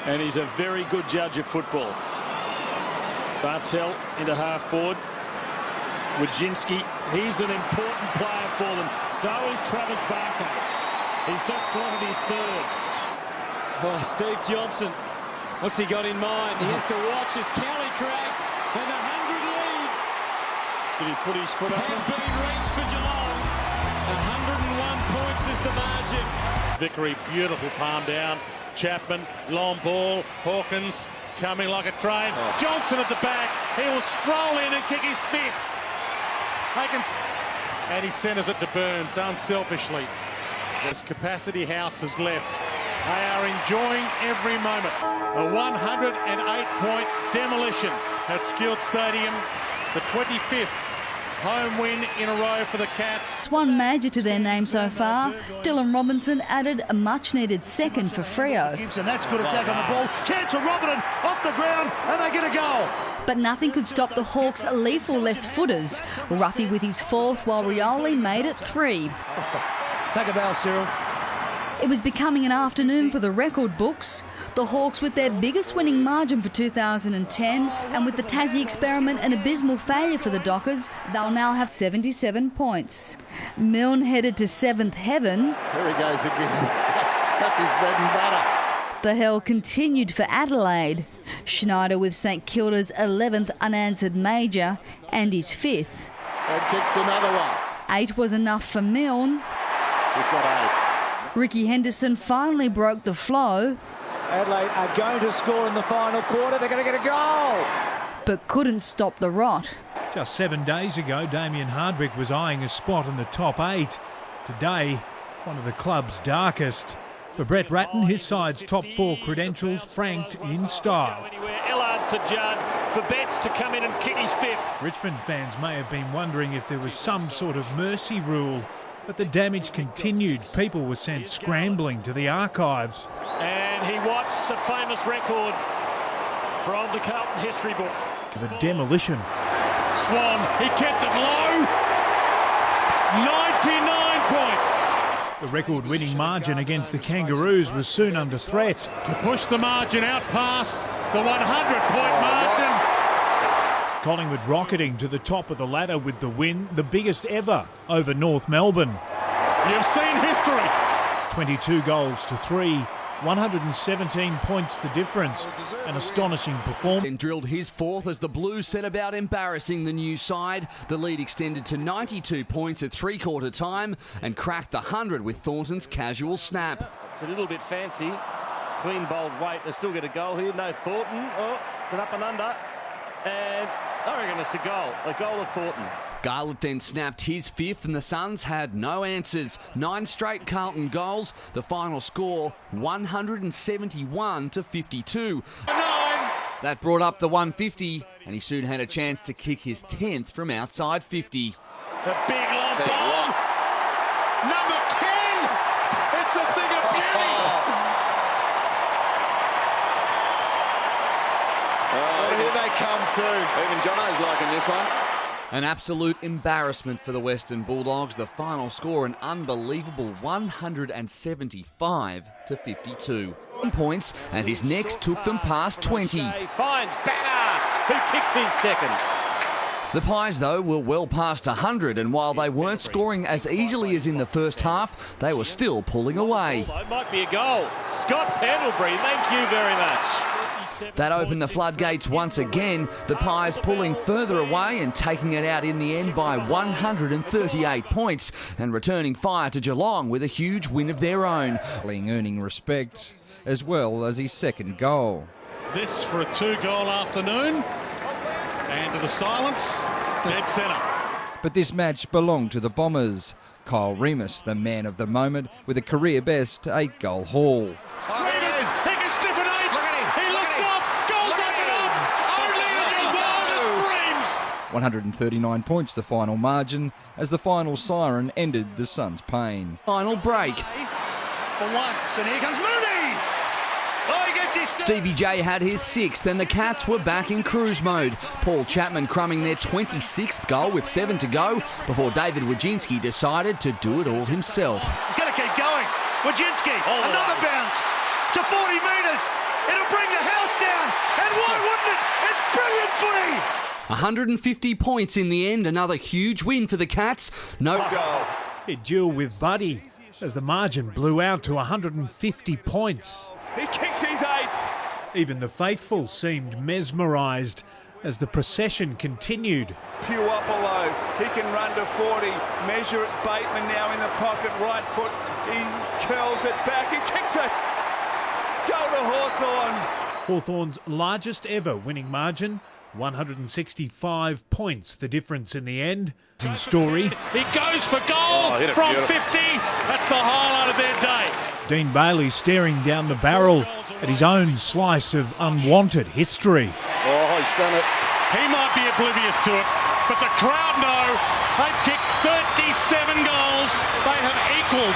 And he's a very good judge of football. Bartel into half forward. Wojcinski, he's an important player for them. So is Travis Barker. He's just slotted his third. Oh, Steve Johnson, what's he got in mind? He has to watch as Kelly creates an 100 lead. Did he put his foot up? Has been reached for Geelong. 101 points is the margin. Vickery, beautiful palm down. Chapman, long ball. Hawkins coming like a train. Johnson at the back. He will stroll in and kick his fifth. And he centres it to Burns unselfishly. As Capacity House has left, they are enjoying every moment. A 108-point demolition at Skilled Stadium, the 25th home win in a row for the Cats. One major to their name so far. Dylan Robinson added a much-needed second for Freo. Gibson, that's good attack on the ball. Chance for Robinson off the ground, and they get a goal. But nothing could stop the Hawks' lethal left-footers. Ruffy with his fourth, while Rioli made it 3. Take a bow, Cyril. It was becoming an afternoon for the record books. The Hawks with their biggest winning margin for 2010, and with the Tassie experiment an abysmal failure for the Dockers, they'll now have 77 points. Milne headed to 7th heaven. There he goes again. That's his bread and butter. The hell continued for Adelaide. Schneider with St Kilda's 11th unanswered major and his 5th. And kicks another one. 8 was enough for Milne. He's got 8. Ricky Henderson finally broke the flow. Adelaide are going to score in the final quarter. They're going to get a goal. But couldn't stop the rot. Just 7 days ago, Damien Hardwick was eyeing a spot in the top 8. Today, one of the club's darkest. For Brett Ratton, his side's top 4 credentials franked in style. Ellard to Judd, for Betts to come in and kick his 5th. Richmond fans may have been wondering if there was some sort of mercy rule, but the damage continued. People were sent scrambling to the archives. And he wipes a famous record from the Carlton history book. Of a demolition. Swan, he kept it low. 99 points. The record-winning margin against the Kangaroos was soon under threat. To push the margin out past the 100-point margin. Collingwood rocketing to the top of the ladder with the win, the biggest ever over North Melbourne. You've seen history. 22 goals to 3, 117 points the difference. An astonishing performance. And drilled his 4th as the Blues set about embarrassing the new side. The lead extended to 92 points at three-quarter time and cracked the 100 with Thornton's casual snap. It's a little bit fancy. Clean, bold weight. They still get a goal here. No Thornton. Oh, it's an up and under. And I reckon it's a goal of Thornton. Garlett then snapped his 5th and the Suns had no answers. 9 straight Carlton goals. The final score, 171 to 52. 9. That brought up the 150 and he soon had a chance to kick his 10th from outside 50. The big long ball. Number 10. It's a thing of beauty. Well, here they come too. Even Jono's liking this one. An absolute embarrassment for the Western Bulldogs. The final score, an unbelievable 175 to 52. Points, and his next took them past 20. Finds Banner, who kicks his 2nd. The Pies, though, were well past 100, and while they weren't scoring as easily as in the first half, they were still pulling away. It might be a goal. Scott Pendlebury, thank you very much. That opened the floodgates once again, the Pies pulling further away and taking it out in the end by 138 points and returning fire to Geelong with a huge win of their own. Earning respect as well as his 2nd goal. This for a 2-goal afternoon. And to the silence, dead centre. But this match belonged to the Bombers. Kyle Remus, the man of the moment, with a career-best 8-goal haul. Remus, he can stiff an 8. Look at him. He looks up, goes up and up. Only in your wildest dreams. 139 points the final margin as the final siren ended the Suns' pain. Final break. For once, and here comes Mooney. Oh, he gets his Stevie J had his 6th and the Cats were back in cruise mode. Paul Chapman crumbing their 26th goal with 7 to go before David Wojcinski decided to do it all himself. He's going to keep going. Wojcinski, another bounce. to 40 metres. It'll bring the house down. And why wouldn't it? It's brilliant footy. 150 points in the end, another huge win for the Cats. No goal. It duel with Buddy as the margin blew out to 150 points. He kicks his 8th. Even the faithful seemed mesmerised as the procession continued. Pew up below. He can run to 40. Measure it. Bateman now in the pocket. Right foot. He curls it back. He kicks it. Go to Hawthorn. Hawthorn's largest ever winning margin, 165 points, the difference in the end. Story. He goes for goal from 50. That's the highlight of their day. Dean Bailey staring down the barrel at his own slice of unwanted history. Oh, he's done it. He might be oblivious to it, but the crowd know they've kicked 37 goals. They have equalled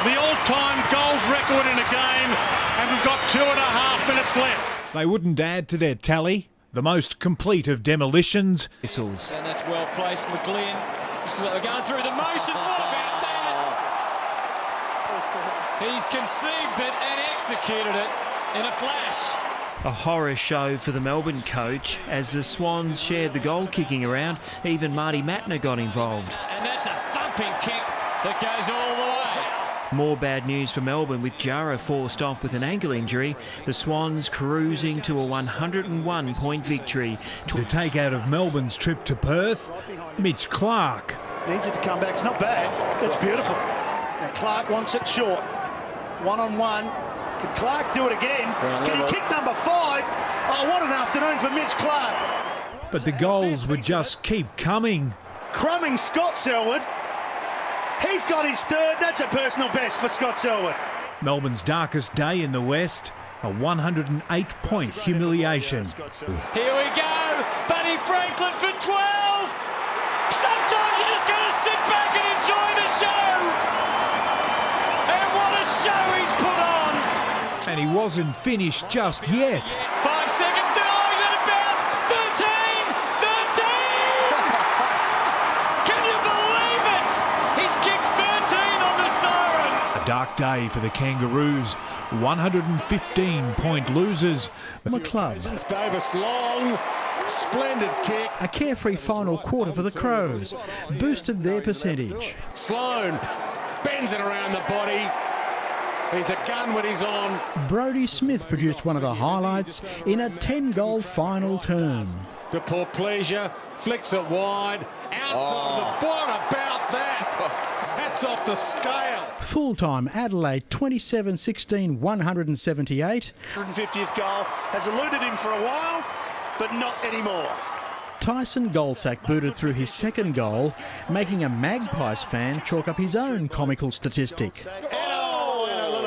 the all-time goals record in a game, and we've got 2.5 minutes left. They wouldn't add to their tally. The most complete of demolitions. Whistles. And that's well placed, McLean. Going through the motions. What about that? He's conceived it and executed it in a flash. A horror show for the Melbourne coach as the Swans shared the goal kicking around. Even Marty Mattner got involved. And that's a thumping kick that goes all the way. More bad news for Melbourne with Jara forced off with an ankle injury. The Swans cruising to a 101-point victory. To take out of Melbourne's trip to Perth, Mitch Clark. Needs it to come back. It's not bad. That's beautiful. Now Clark wants it short. One-on-one. Can Clark do it again? Can he kick number 5? Oh, what an afternoon for Mitch Clark. But the goals would just keep coming. Crumbing Scott Selwood. He's got his 3rd. That's a personal best for Scott Selwood. Melbourne's darkest day in the West, a 108-point humiliation. Here we go. Buddy Franklin for 12. Sometimes you just got to sit back and enjoy the show. And what a show he's put on. And he wasn't finished just yet. 5 seconds to go. Let it bounce. 13. 13. Can you believe it? He's kicked 13 on the siren. A dark day for the Kangaroos. 115-point losers. The club. Davis long, splendid kick. A carefree final quarter for the Crows boosted their percentage. Sloan bends it around the body. He's a gun when he's on. Brodie Smith produced one of the highlights in a 10-goal final term. The poor pleasure flicks it wide. Outside the what about that? That's off the scale. Full-time Adelaide 27-16, 178. 150th goal has eluded him for a while, but not anymore. Tyson Goldsack booted through his 2nd goal, making a Magpies fan chalk up his own comical statistic.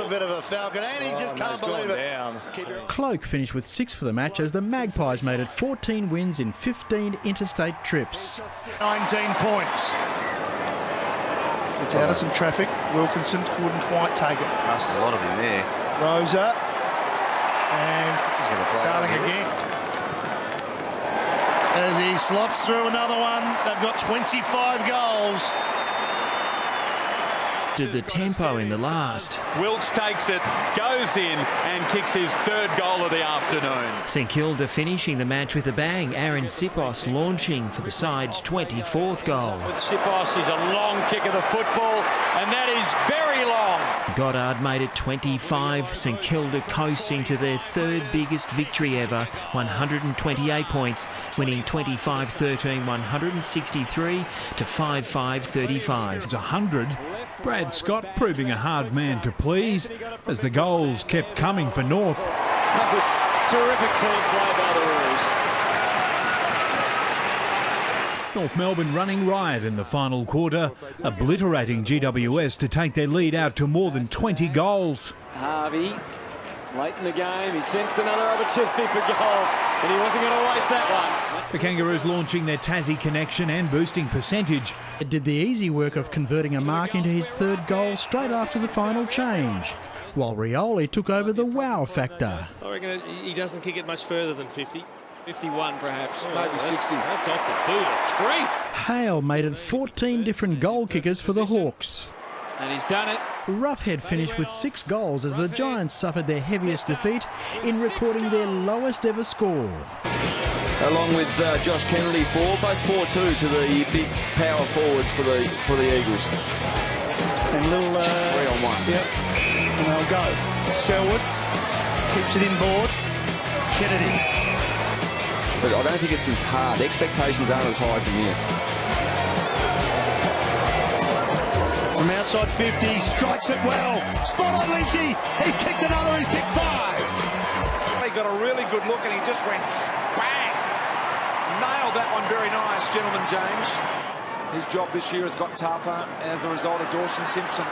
Bit of a falcon, and he just can't believe it. Cloak finished with 6 for the match as the Magpies made it 14 wins in 15 interstate trips. 19 points. Gets out of some traffic. Wilkinson couldn't quite take it. Must a lot of him there. Rosa. And Darling again. As he slots through another one, they've got 25 goals. The tempo in the last. Wilkes takes it, goes in and kicks his 3rd goal of the afternoon. St Kilda finishing the match with a bang. Aaron Sipos launching for the side's 24th goal. With Sipos is a long kick of the football, and that is very long. Goddard made it 25. St Kilda coasting to their 3rd biggest victory ever, 128 points, winning 25-13, 163 to 5-5-35. It's 100. Brad Scott proving a hard man to please as the goals kept coming for North. That was terrific team play by the Roos. North Melbourne running riot in the final quarter, obliterating GWS to take their lead out to more than 20 goals. Harvey, late in the game, he sensed another opportunity for goal, and he wasn't going to waste that one. The Kangaroos launching their Tassie connection and boosting percentage. It did the easy work of converting a mark into his 3rd goal straight after the final change, while Rioli took over the wow factor. I reckon he doesn't kick it much further than 50. 51 perhaps. Maybe 60. That's off the boot, a treat. Hale made it 14 different goal kickers for the Hawks. And he's done it. Roughhead finished with 6 goals as the Giants suffered their heaviest defeat in recording their lowest ever score. Along with Josh Kennedy, both 4-2 to the big power forwards for the Eagles. And little 3-on-1. Yep. And they'll go. Selwood keeps it inboard. Kennedy. But I don't think it's as hard. Expectations aren't as high from here. From outside 50, strikes it well. Spot on Lynchy. He's kicked another, he's kicked 5. He got a really good look and he just went bang. Nailed that one very nice, gentleman James. His job this year has got tougher as a result of Dawson Simpson.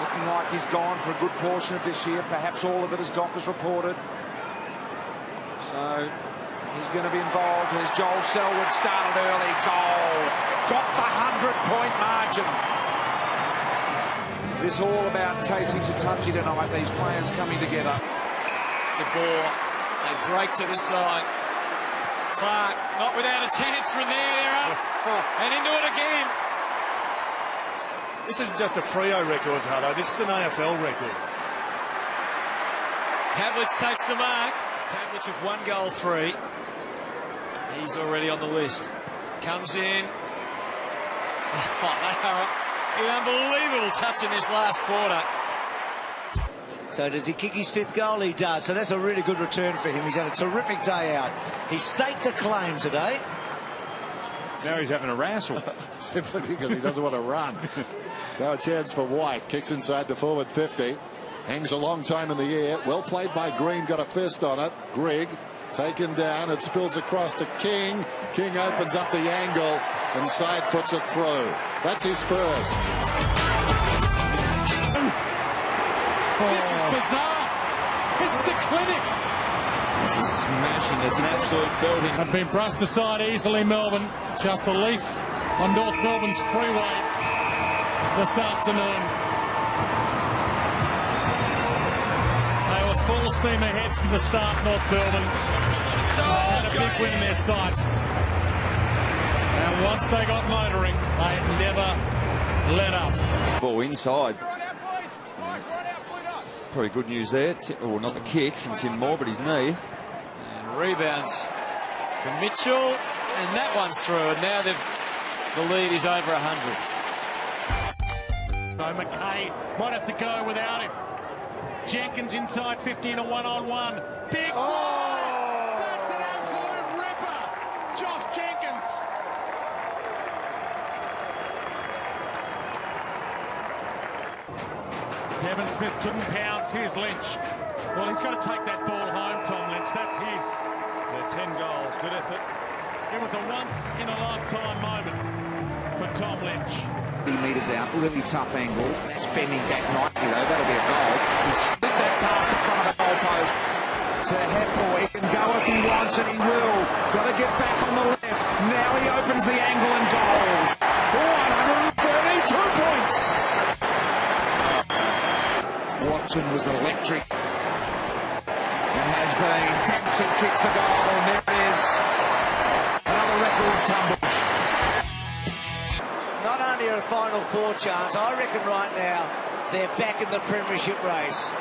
Looking like he's gone for a good portion of this year, perhaps all of it as Doc has reported. So he's going to be involved. Here's Joel Selwood, started early, goal. Got the 100-point margin. This all about Casey Tatunji tonight, these players coming together. De Boer, they break to the side. Clark, not without a chance from there, they're up. And into it again. This isn't just a Freo record, Hutto. This is an AFL record. Pavlich takes the mark. Pavlich with 1 goal, 3. He's already on the list. Comes in. Oh, they are an unbelievable touch in this last quarter. So does he kick his 5th goal? He does. So that's a really good return for him. He's had a terrific day out. He staked the claim today. Now he's having a wrestle. Simply because he doesn't want to run. Now a chance for White. Kicks inside the forward 50. Hangs a long time in the air. Well played by Green. Got a fist on it. Grigg taken down. It spills across to King. King opens up the angle and side foots it through. That's his first. This is bizarre. This is a clinic. It's a smashing. It's an absolute belting. Have been brushed aside easily, Melbourne. Just a leaf on North Melbourne's freeway this afternoon. They were full steam ahead from the start, North Melbourne. They had a big win in their sights. And once they got motoring, they never let up. Ball inside. Probably good news there. Or not the kick from Tim Moore, but his knee. And rebounds from Mitchell. And that one's through. And now the lead is over 100. So McKay might have to go without him. Jenkins inside 50 in a 1-on-1. Big fly! That's an absolute ripper! Josh Jenkins! Devon Smith couldn't pounce. Here's Lynch. Well, he's got to take that ball home, Tom Lynch. That's his. Yeah, 10 goals. Good effort. It was a once-in-a-lifetime moment for Tom Lynch. 30 metres out, really tough angle. That's bending back nicely though, that'll be a goal. He slipped that past the front of the goalpost to Heppel. He can go if he wants and he will. Got to get back on the left. Now he opens the angle and goals. 132 points. Watson was electric. And has been. Dempsey kicks the goal and there it is. Another record tumbles. Not only a Final Four chance, I reckon right now they're back in the premiership race.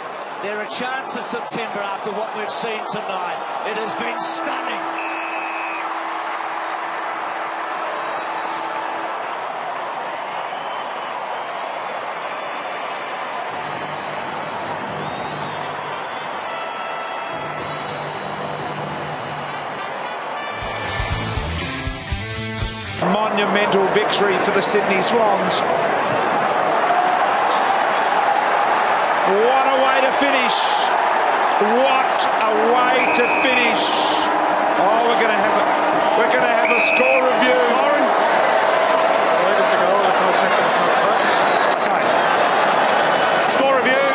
They're a chance in September after what we've seen tonight. It has been stunning. Monumental victory for the Sydney Swans. What a way to finish. What a way to finish. Oh, we're going to have a score review. Sorry. I believe it's a goal. Let's not check it's not touched. Okay. Score review.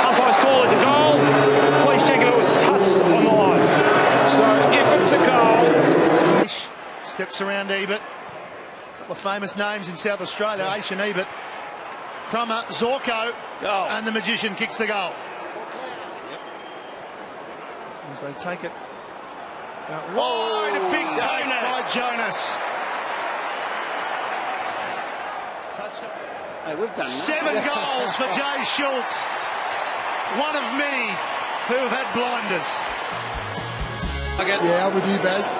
Umpire's call it's a goal. Please check if it was touched on the line. So if it's a goal. Steps around Ebert. A couple of famous names in South Australia. Aishan Ebert. Crummer, Zorko, and the Magician kicks the goal. As they take it out wide, a big take by Jonas. Touchdown. Hey, we've done 7 goals for Jay Schultz. One of many who have had blinders. Yeah, I'm with you, Baz.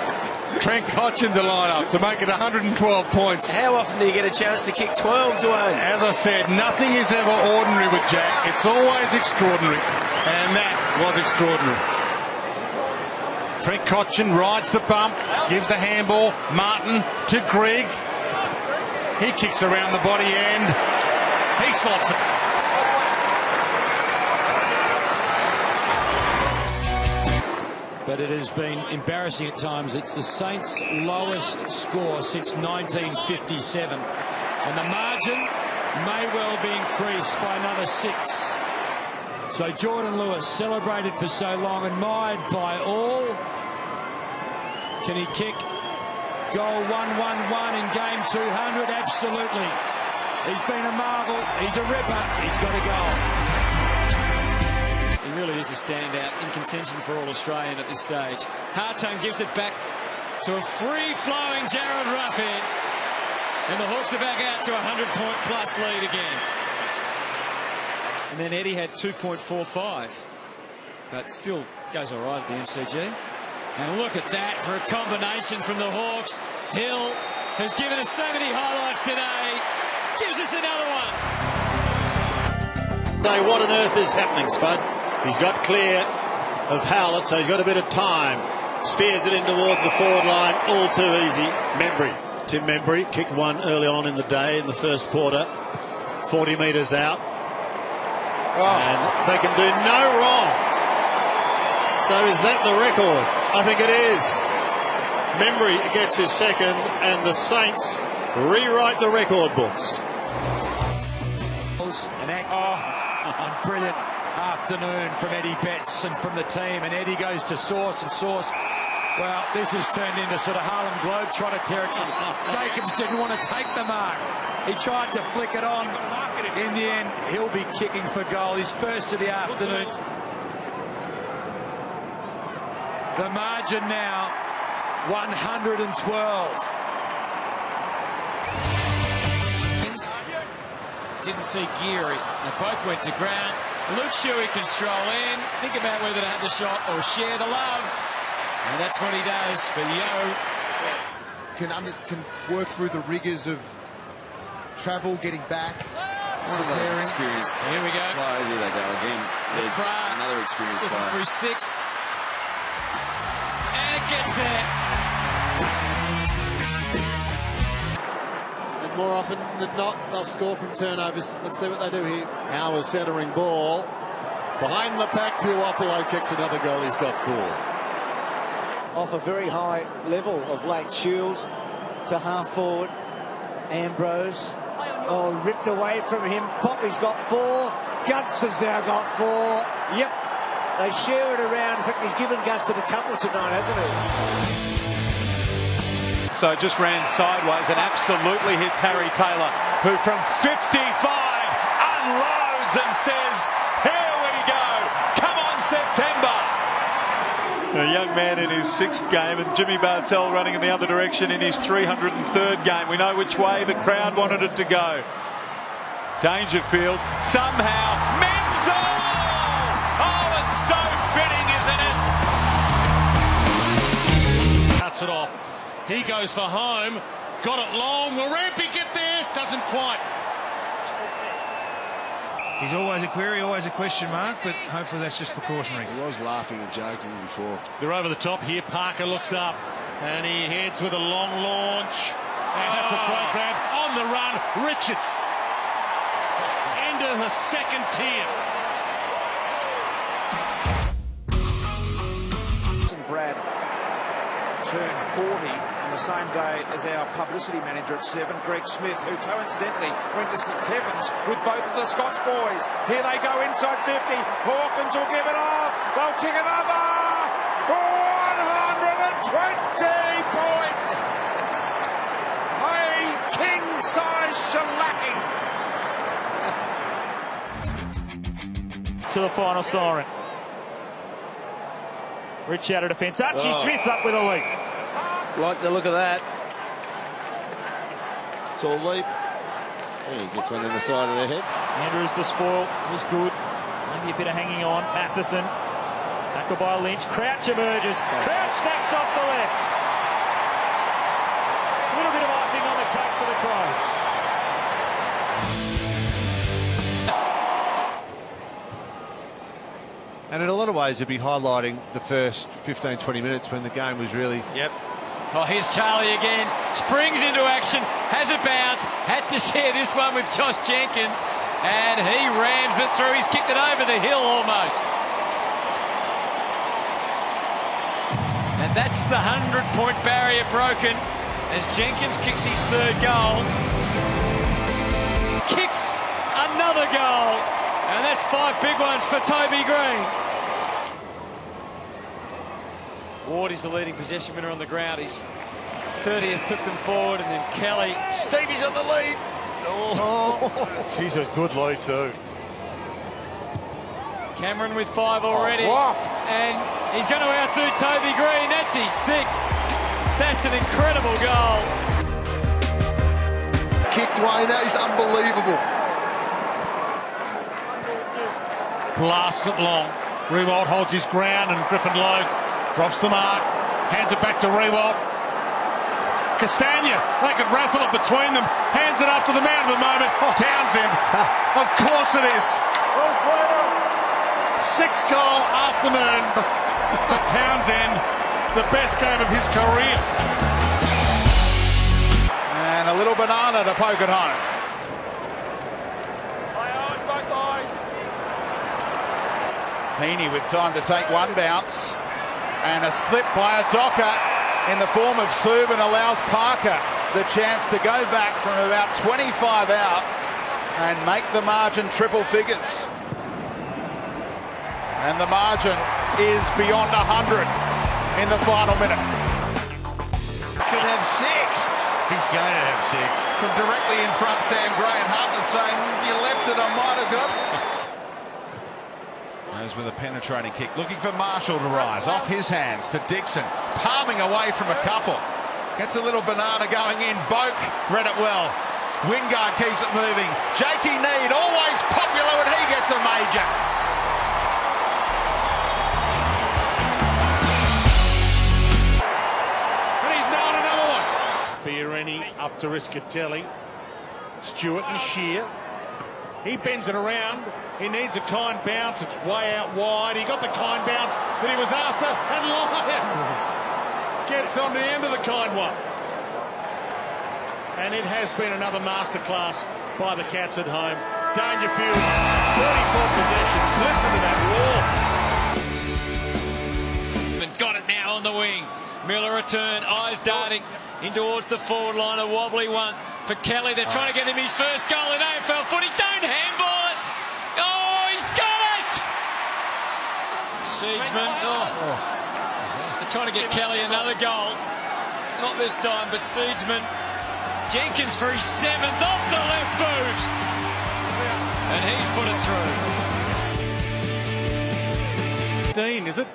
Trent Cotchin to line up to make it 112 points. How often do you get a chance to kick 12, Dwayne? As I said, nothing is ever ordinary with Jack. It's always extraordinary. And that was extraordinary. Trent Cotchin rides the bump, gives the handball. Martin to Greg. He kicks around the body and he slots it. But it has been embarrassing at times. It's the Saints' lowest score since 1957. And the margin may well be increased by another 6. So Jordan Lewis, celebrated for so long, admired by all. Can he kick goal 1-1-1 in game 200? Absolutely. He's been a marvel. He's a ripper. He's got a goal. He really is a standout, in contention for All-Australian at this stage. Hartung gives it back to a free-flowing Jared Ruffhead. And the Hawks are back out to a 100-point-plus lead again. And then Eddie had 2.45. But still goes all right at the MCG. And look at that for a combination from the Hawks. Hill has given us so many highlights today. Gives us another one. Say, what on earth is happening, Spud? He's got clear of Howlett, so he's got a bit of time. Spears it in towards the forward line, all too easy. Tim Membry kicked one early on in the day in the first quarter, 40 metres out. And they can do no wrong. So is that the record? I think it is. Membry gets his second, and the Saints rewrite the record books. A brilliant afternoon from Eddie Betts and from the team, and Eddie goes to Source, and Source, well, this has turned into sort of Harlem Globetrotter territory. Jacobs didn't want to take the mark. He tried to flick it on. In the end, he'll be kicking for goal, his first of the afternoon. The margin now, 112. Didn't see Geary. They both went to ground. Luke Shuey can stroll in, think about whether to have the shot or share the love. And that's what he does for Yo. Can work through the rigours of travel, getting back, preparing. Experience. Here we go. Players, here they go again. There's another experienced looking player. for his 6th. And it gets there. More often than not, they'll score from turnovers. Let's see what they do here. Howard centering ball. Behind the pack, Puopolo kicks another goal. He's got 4. Off a very high level of late Shields to half forward. Ambrose. Oh, ripped away from him. Poppy's got 4. Gunston's now got 4. Yep. They share it around. In fact, he's given Gunston a couple tonight, hasn't he? So just ran sideways and absolutely hits Harry Taylor, who from 55 unloads and says, here we go, come on September. A young man in his 6th game, and Jimmy Bartell running in the other direction in his 303rd game. We know which way the crowd wanted it to go. Dangerfield, somehow, Menzel! Oh, it's so fitting, isn't it? Cuts it off. He goes for home. Got it long. Will Rampy get there? Doesn't quite. He's always a query, always a question mark, but hopefully that's just precautionary. He was laughing and joking before. They're over the top here. Parker looks up and he heads with a long launch. And that's a great grab. On the run, Richards. Into the second tier. Brad turned 40 on the same day as our publicity manager at 7, Greg Smith, who coincidentally went to St Kevin's with both of the Scots boys. Here they go inside 50. Hawkins will give it off. They'll kick it over. 120 points. A king-size shellacking. To the final siren. Rich out of defence. Archie Smith up with a leap. Like the look of that. Tall leap. He gets one in the side of the head. Andrews, the spoil, was good. Maybe a bit of hanging on. Matheson, tackled by Lynch. Crouch emerges. Crouch snaps off the left. A little bit of icing on the cake for the Crows. And in a lot of ways, it'd be highlighting the first 15-20 minutes when the game was really... Yep. Oh, here's Charlie again. Springs into action, has a bounce, had to share this one with Josh Jenkins, and he rams it through. He's kicked it over the hill almost. And that's the 100-point barrier broken as Jenkins kicks his third goal. Kicks another goal, and that's 5 big ones for Toby Green. Ward is the leading possession winner on the ground. His 30th took them forward, and then Kelly. Stevie's on the lead. Oh, geez, that's good lead too. Cameron with 5 already. Oh, and he's going to outdo Toby Green. That's his 6th. That's an incredible goal. Kick, Dwayne, that is unbelievable. Blasts it long. Rewalt holds his ground and Griffin Logue drops the mark. Hands it back to Rewalt. Castagna, they could raffle it between them. Hands it up to the man of the moment, Townsend. Of course it is. 6-goal afternoon for Townsend. The best game of his career. And a little banana to poke it home. Both eyes. Heaney with time to take one bounce. And a slip by a Docker in the form of Subban allows Parker the chance to go back from about 25 out and make the margin triple figures. And the margin is beyond 100 in the final minute. Could have 6. He's going to have 6. From directly in front, Sam Gray and Hartman saying, you left it, I might have got it. Goes with a penetrating kick, looking for Marshall to rise. Off his hands to Dixon, palming away from a couple. Gets a little banana going in. Boak read it well. Wingard keeps it moving. Jakey Need, always popular when he gets a major. And he's nailed another one. Fiorini up to Riscatelli. Stewart and Shear. He bends it around. He needs a kind bounce. It's way out wide. He got the kind bounce that he was after. And Lyons gets on the end of the kind one. And it has been another masterclass by the Cats at home. Dangerfield, 44 possessions. Listen to that roar. Got it now on the wing. Miller return, eyes darting in towards the forward line. A wobbly one for Kelly. They're trying to get him his first goal in AFL footy. Don't handball it. Oh, he's got it! Seedsman. Oh. They're trying to get Kelly another goal. Not this time, but Seedsman. Jenkins for his 7th off the left boot. And he's put it through. Dean, is it?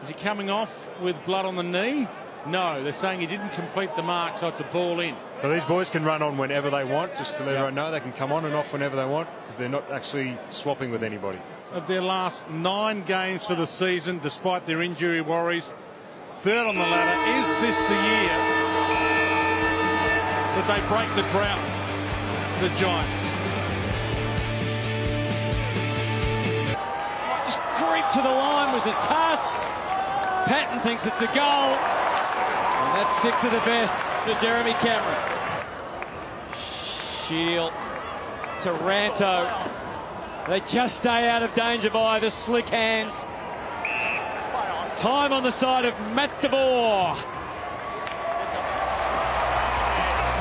Is he coming off with blood on the knee? No, they're saying he didn't complete the mark, so it's a ball in. So these boys can run on whenever they want, just to let everyone know they can come on and off whenever they want, because they're not actually swapping with anybody. Of their last 9 games for the season, despite their injury worries, 3rd on the ladder. Is this the year that they break the drought, the Giants? Just creep to the line, was it touched? Patton thinks it's a goal. And that's 6 of the best for Jeremy Cameron. Shield, Taranto. They just stay out of danger by the slick hands. Time on the side of Matt DeBoer.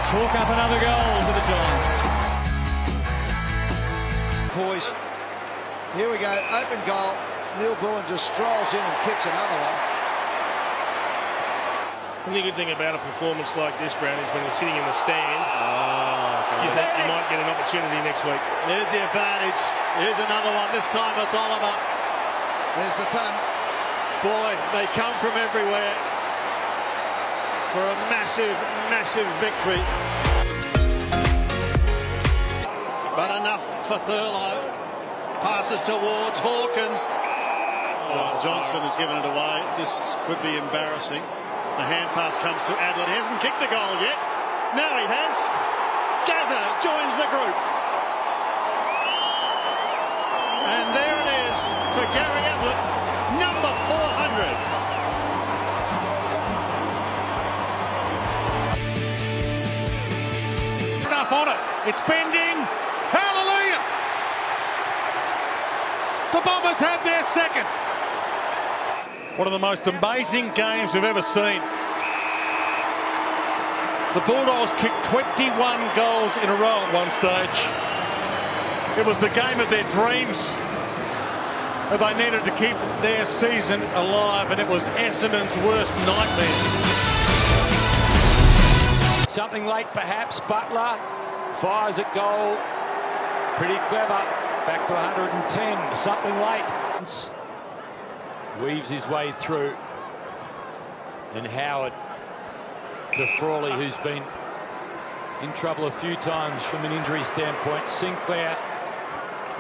Chalk up another goal for the Giants. Boys, here we go, open goal. Neil Bullen just strolls in and kicks another one. The good thing about a performance like this, Brown, is when you're sitting in the stand, you think you might get an opportunity next week. There's the advantage. Here's another one. This time it's Oliver. There's the ton. Boy, they come from everywhere for a massive, massive victory. but enough for Thurlow. Passes towards Hawkins. Oh, Johnson has given it away. This could be embarrassing. The hand pass comes to Ablett. He hasn't kicked a goal yet. Now he has. Gazza joins the group. And there it is for Gary Ablett, number 400. Enough on it. It's bending. Hallelujah! The Bombers have their second. One of the most amazing games we've ever seen. The Bulldogs kicked 21 goals in a row at one stage. It was the game of their dreams. As they needed to keep their season alive, and it was Essendon's worst nightmare. Something late perhaps. Butler fires at goal. Pretty clever. Back to 110. Something late. Weaves his way through. And Howard to Frawley, who's been in trouble a few times from an injury standpoint. Sinclair.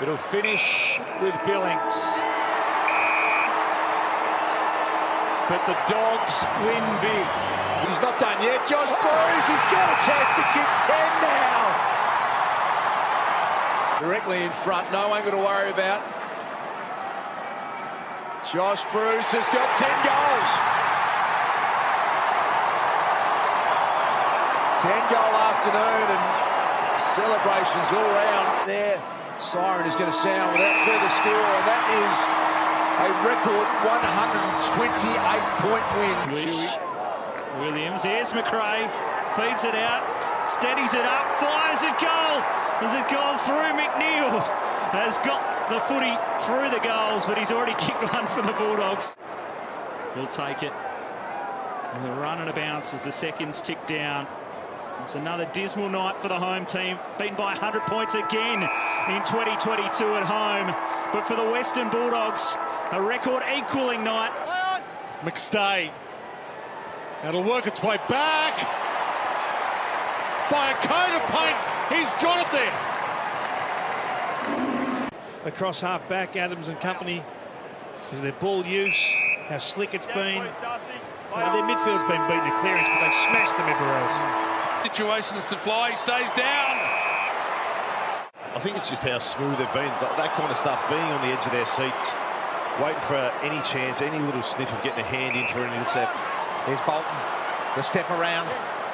It'll finish with Billings. But the Dogs win big. He's not done yet. Josh Bruce, he's got a chance to kick 10 now. Directly in front, no one got to worry about. Josh Bruce has got 10 goals. 10-goal afternoon and celebrations all round there. Siren is going to sound without further score, and that is a record 128-point win. Williams, here's McRae, feeds it out, steadies it up, fires it goal. Has it gone through? McNeil has got the footy through the goals, but he's already kicked one for the Bulldogs. We'll take it. And the run and a bounce as the seconds tick down. It's another dismal night for the home team, beaten by 100 points again in 2022 at home. But for the Western Bulldogs, a record equalling night. McStay. That'll work its way back. By a coat of paint, he's got it there. Across half back, Adams and company, because of their ball use, how slick it's been. Their midfield's been beaten at clearance, but they've smashed them everywhere else. Situations to fly, he stays down. I think it's just how smooth they've been. That kind of stuff, being on the edge of their seats, waiting for any chance, any little sniff of getting a hand in for an intercept. There's Bolton, the step around,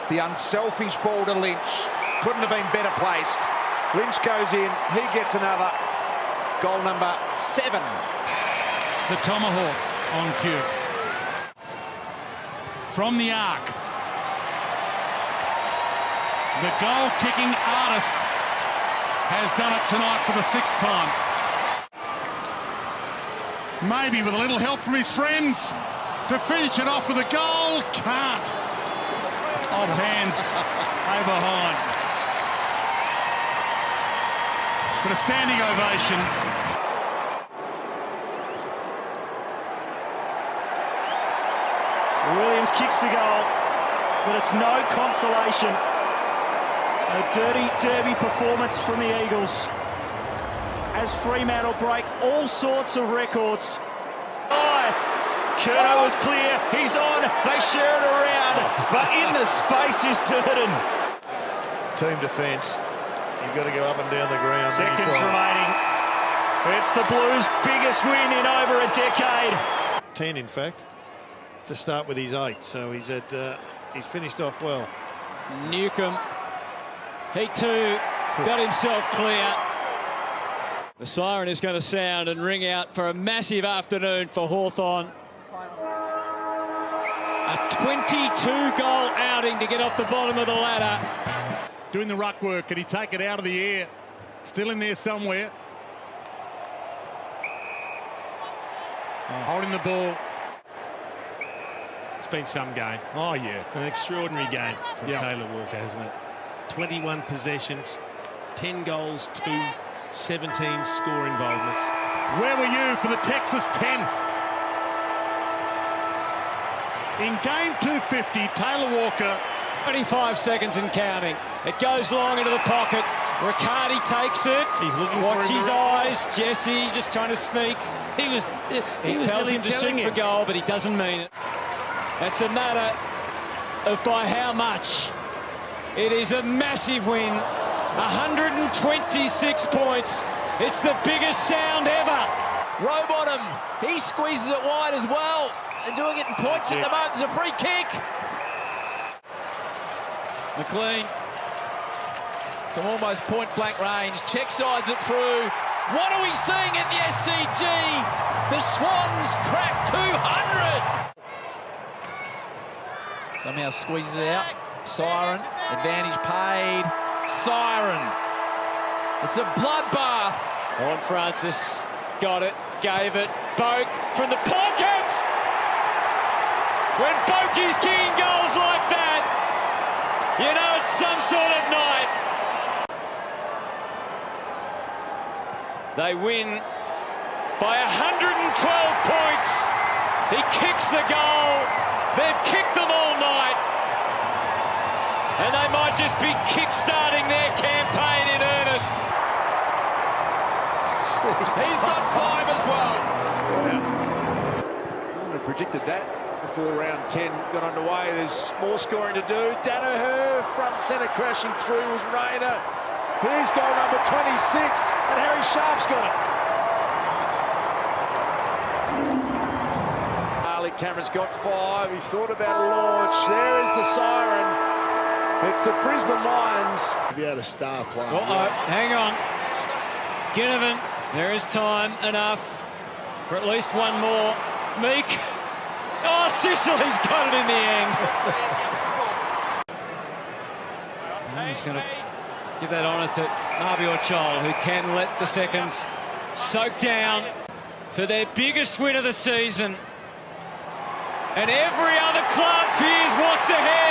the unselfish ball to Lynch. Couldn't have been better placed. Lynch goes in, he gets another. Goal number 7. The tomahawk on cue. From the arc. The goal-kicking artist has done it tonight for the 6th time. Maybe with a little help from his friends to finish it off with a goal. Can't. Off hands way behind. But a standing ovation. Williams kicks the goal, but it's no consolation. A dirty derby performance from the Eagles as Fremantle break all sorts of records. Curnow was clear, he's on, they share it around, but in the space is Durden. Team defence, you've got to go up and down the ground. Seconds remaining. It's the Blues' biggest win in over a decade. 10, in fact, to start with his 8, so he's finished off well. Newcomb, he too got himself clear. The siren is going to sound and ring out for a massive afternoon for Hawthorn. A 22-goal outing to get off the bottom of the ladder. Doing the ruck work. Can he take it out of the air? Still in there somewhere. Holding the ball. It's been some game. Oh, yeah. An extraordinary game from Taylor Walker, hasn't it? 21 possessions, 10 goals, 17 score involvements. Where were you for the Texas 10? In game 250, Taylor Walker. 25 seconds and counting. It goes long into the pocket. Riccardi takes it. He's looking Watch for him his to eyes. Jesse just trying to sneak. He tells him to shoot for goal, but he doesn't mean it. It's a matter of by how much. It is a massive win. 126 points. It's the biggest sound ever. Rowbottom, he squeezes it wide as well. They're doing it in points at the moment. There's a free kick. McLean from almost point-blank range, check sides it through. What are we seeing at the SCG? The Swans crack 200. Somehow squeezes it out. Siren, advantage paid. Siren. It's a bloodbath. On Francis, got it, gave it. Boak from the pocket. When Boak is kicking goals like that, you know it's some sort of night. They win by 112 points. He kicks the goal. They've kicked them all night. And they might just be kick-starting their campaign in earnest. He's got 5 as well. I would have predicted that before round 10 got underway. There's more scoring to do. Danaher front centre crashing through was Rayner. Here's goal number 26, and Harry Sharp's got it. Ali Cameron's got 5. He thought about a launch. There is the siren. It's the Brisbane Lions. If you had a star player. Hang on. Ginnivan, there is time enough for at least one more. Meek. Oh, Sicily's got it in the end. He's going to give that honour to Mabior Chol, who can let the seconds soak down for their biggest win of the season. And every other club fears what's ahead.